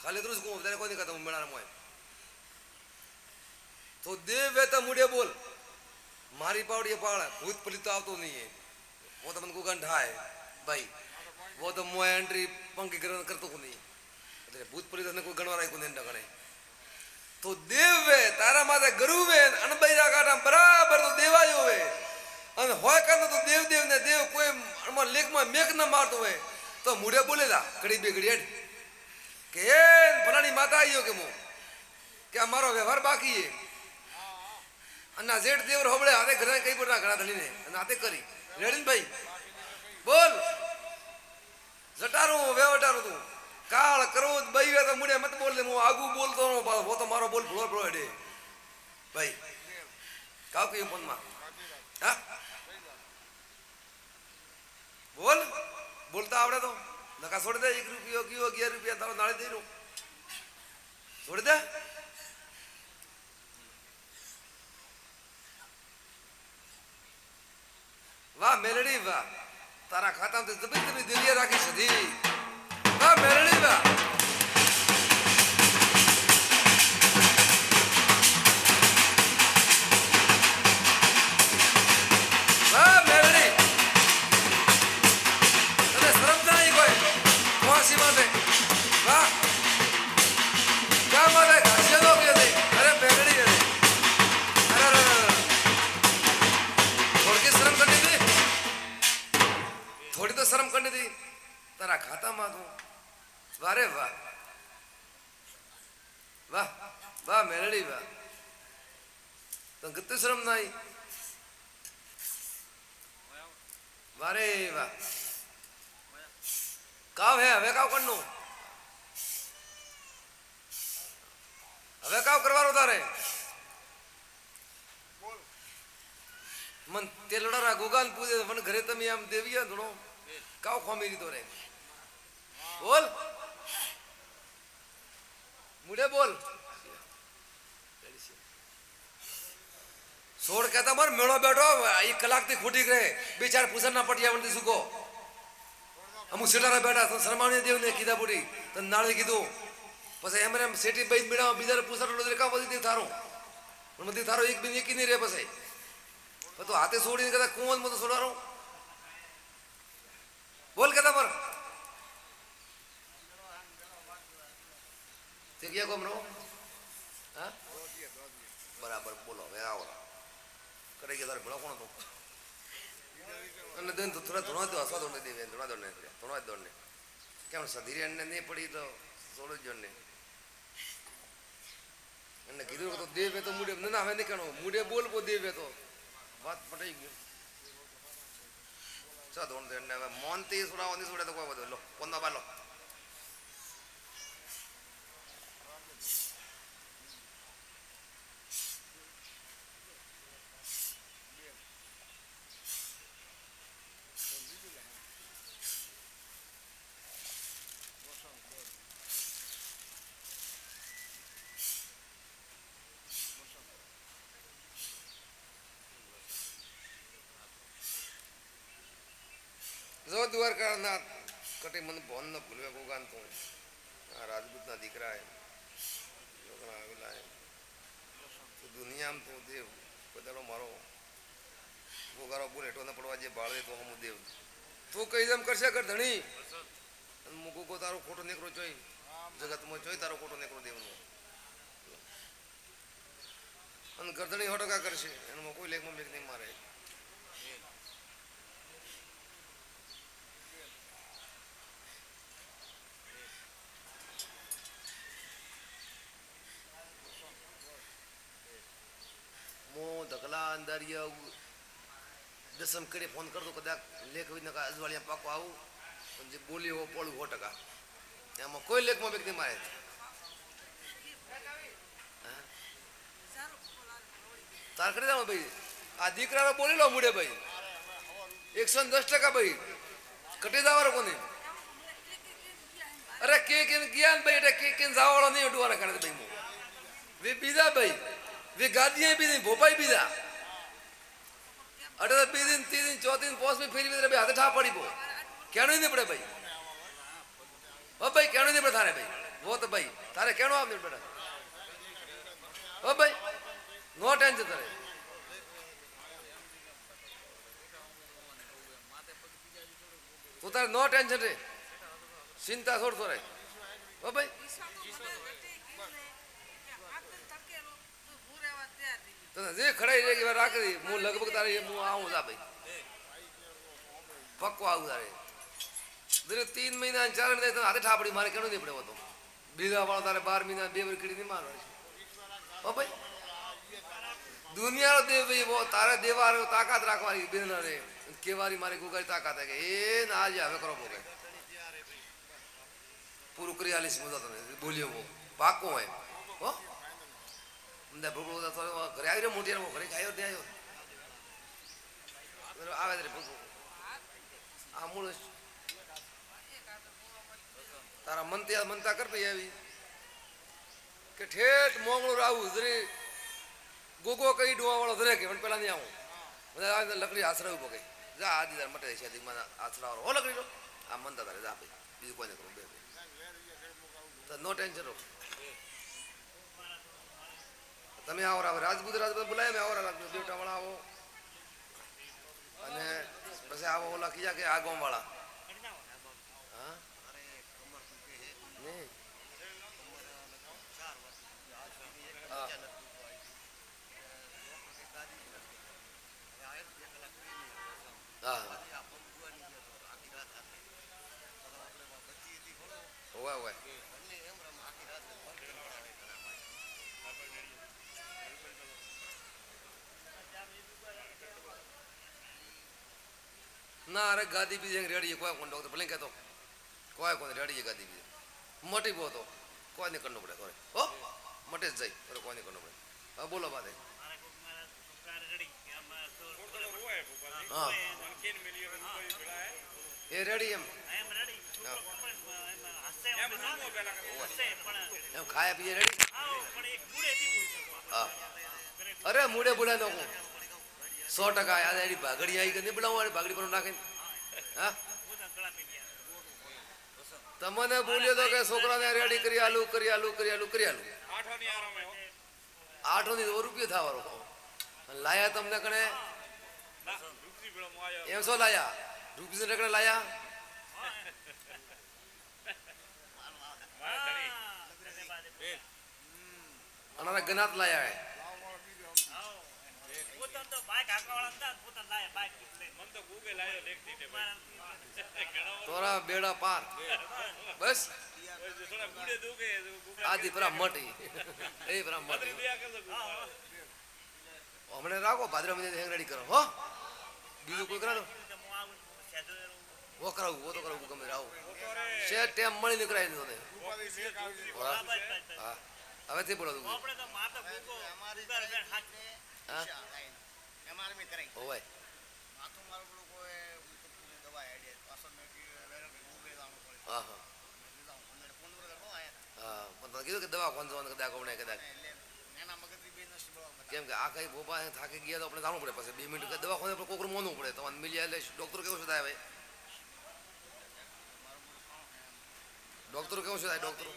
ખાલી એટલું જ કહું ત્યારે કોઈ નહીં કહેતા હું મેળાના મોય તો દેવ વેતા મુડે બોલ મારી પાવડી પાળ ભૂત પલિત તો આવતો નહીં वो तो मन को गंढा है भाई वो तो मोह एंट्री पंखी करतो को नहीं એટલે ભૂત પલિત ને કોઈ ગણવા રાખ્યું નહીં ડગણે તો દેવ વે તારા માથે ગરુ વે અણબૈરા કાઢા બરાબર તો દેવાયો વે અને હોય કાનો તો દેવ દેવ ને દેવ કોઈ અમાર લેખમાં મેક ન મારતો હોય તો મુડે બોલેલા ઘડી બે ઘડી હેડ કે એ ફલાણી માતા આવ્યો કે મો કે અમારો વ્યવહાર બાકી છે અને જેઠ દેવ હોબળે હાથે ઘરે કઈ પડના ઘણા ધણીને અને હાથે કરી રેડી ભાઈ બોલ જટારું વેવટારું તું કાળ કરો બઈ વે તો મુડે મત બોલ લે હું આગુ બોલતો નો વો તો મારો બોલ ભળો ભળો હેડે ભાઈ કાવ કે મનમાં હા બોલ બોલતા આવડે તો નકા છોડ દે 1 રૂપિયો કયો 11 રૂપિયા તારો નાળે દઈ રો છોડ દે વાહ મેલડી વાહ તારા ખાતામાં તો જબરી દિલિયા રાખી સધી વાહ મેલડી વાહ વાહ મેલડી તને શરમ નહીં કોઈ કોસી માટે વાહ ક્યાં માટે ઘાસિયા નો કે દે અરે મેલડી અરે અરે થોડી શરમ કરી દે थोड़ी तो शर्म करनी थी तारा खाता में तू वारे वाह वाह वाह मेलडी वाह तो कितनी शर्म ना आई वारे वाह काव है हवे काव करनो हवे काव करवारो तारे मन तेलड़ा गोगाल पूजे मन घरे तमी आम देविया धुनो काव खोमेरी तो रे बोल मुड़े बोल छोड़ कहता मर मेड़ो बैठो 1 कलाक थी खूटी गए बेचार पूछन ना पटिया वंती सुको हम सेटारा बैठा तो शर्माने देव ने कीधा बुड़ी तो नाळे कीधु पछे हमरे सेटी बैठ मेड़ा बीजा पूछर लो का बदी थारो मती थारो एक दिन एक ही नहीं रे पछे तो हाथे छोड़ी कहता कुंवन में तो छोड़ा रहा हूं बोल कहता पर क्या कम रहो हाँ बराबर बोलो मैं आओ करेगी तारे बड़ा कौन तो अन्य दिन तो थोड़ा थोड़ा तो आसा दौड़ने दे थोड़ा दौड़ने क्या मैं सधीरे अन्य नहीं पड़ी तो सोलो जोड़ने अन्य किधर तो देव है तो मुड़े ना हमें नहीं कहना मुड़े बोल को देव है तो बात पटाई गई चल दोन दे ने मोंती सुरावनी सुडे तो कोई बदलो कोंदा बालो जो द्वारका ना कटे मन भोन न भूलवे गोगान तो राजपूत ना दीकरा है लोगना आवेला है तो दुनिया में तो देव बदलो मारो गोगारो बोल हेठो न पड़वा जे बाळे तो हम देव तो कई दम करसे कर धणी मुको को तारो खोटो नेकरो जोई जगत में जोई तारो खोटो नेकरो देव नो अन गर्दणी हटो का करसे एनो कोई लेख में मेक नहीं मारे धकला अंदर ये दसम करे फोन कर दो कदा लेख विना का अजवालिया पाको आऊ जे बोली हो पोळ 100% एमा कोई लेख में व्यक्ति मारे तार करे जाओ भाई आ दीकरा बोली लो मुडे भाई 110% भाई कटे जावारो कोने अरे के ज्ञान भाई के जावाळो नहीं उडवारा करे भाई मो वे बीजा भाई वे गादियां भी नहीं भोपाई भी जा अरे 2 दिन 3 दिन 4 दिन पोस्ट में फेरी भी हाथ ठा पड़ी पो क्या नहीं पड़े भाई ओ भाई क्या नहीं पड़े थारे भाई वो तो भाई તારે કેણો આવ બેટા ઓ ભાઈ નો ટેન્શન તારે તું તારે નો ટેન્શન રે ચિંતા છોડ થોડે ઓ ભાઈ તને જે ખડાઈ રે કે રાખી હું લગભગ તારે હું આવું જા ભાઈ પક્કો આવું તારે દરેક 3 મહિના 4 મહિના હાથે ઠાપડી મારે કેણો નહીં પડે તો બીજા વાળો તારે 12 મહિના 2 વાર કીડી નહીં મારવા ઓ ભાઈ દુનિયાનો દેવ ભાઈ વો તારે દેવાનો તાકાત રાખવાની બેન રે કેવારી મારી ગુગારી તાકાત કે એ ના આજે હવે કરો બોકે પૂરું કરી આલીશ મુદા તને બોલ્યો વો પાકો હોય હો મને ભૂગો તો ઘરે આવી રે મોટી રે ઘરે ખાયો દે આવ્યો આવે રે ભૂગો આ મૂળ તારા મનતા કર ભાઈ આવી કે ઠેઠ મોંગળું આવું જરી ગોગો કઈ ડોવા વાળો ધરે કે પણ પેલા નહીં આવું મને લકડી આશરાવું પકે જા આદિ તાર મટે છે મને આશરાવો હો લકડી લો આ મનતા તારે જા ભાઈ બીજું કોઈ નહીં કરું બે તો નો ટેન્શન રહો તમે આવો રાજપૂત બોલાય મેં આવો બેટા વાળા આવો અને પછી આવો ઓલા કીજા કે આ ગામ વાળા હા નહીં હા ઓય ઓય ના અરે ગાદી બીજી રેડી કોઈ કોણ ડોક્ટર ભલે કહેતો કોઈ કોણ રેડી ગાદી બીજી મોટી બહુ તો કોઈ નહીં કરવું પડે કોઈ હો મટે જ જાય કોઈ નહીં કરવું પડે હા બોલો બાદ હા એ રેડી એમ એમ ખાયા પીએ રેડી હા અરે મૂડે બોલાય તો 100% યાદ એની ભાગડી આવી ગઈ બોલાવવાની ભાગડી પર નાખીને હા તમને બોલ્યો તો કે છોકરાને રેડી કરી આલુ 8 ની રૂપિયો થાવારો લાયા તમને કણે એમ શું લાયા રૂપિયા કણે લાયા અને ગનાત લાયા તોરા બેડા પાર બસ આદિ પરા મટી એ પરા મટી હમણાં રાખો ભાદરા મહિને રેડી કરો હો બીજું કોઈ કરાવો વો કરાવું વો તો કરાવું ગમે આવું શેર ટેમ મળી નીકળાય ને હા હવે તે બોલો ઓય હા હા હા પણ કીધું કે દવા કોણ જવાનું કદાચ આપણે કદાચ કેમ કે આ કઈ બોપા થાકી ગયા તો આપણે જાણવું પડે પછી 2 મિનિટ દવા ખોને કોકરું મોનવું પડે તમારે મિલી એટલે ડોક્ટર કેવું છે થાય ડોક્ટર કેવું છે થાય ડોક્ટર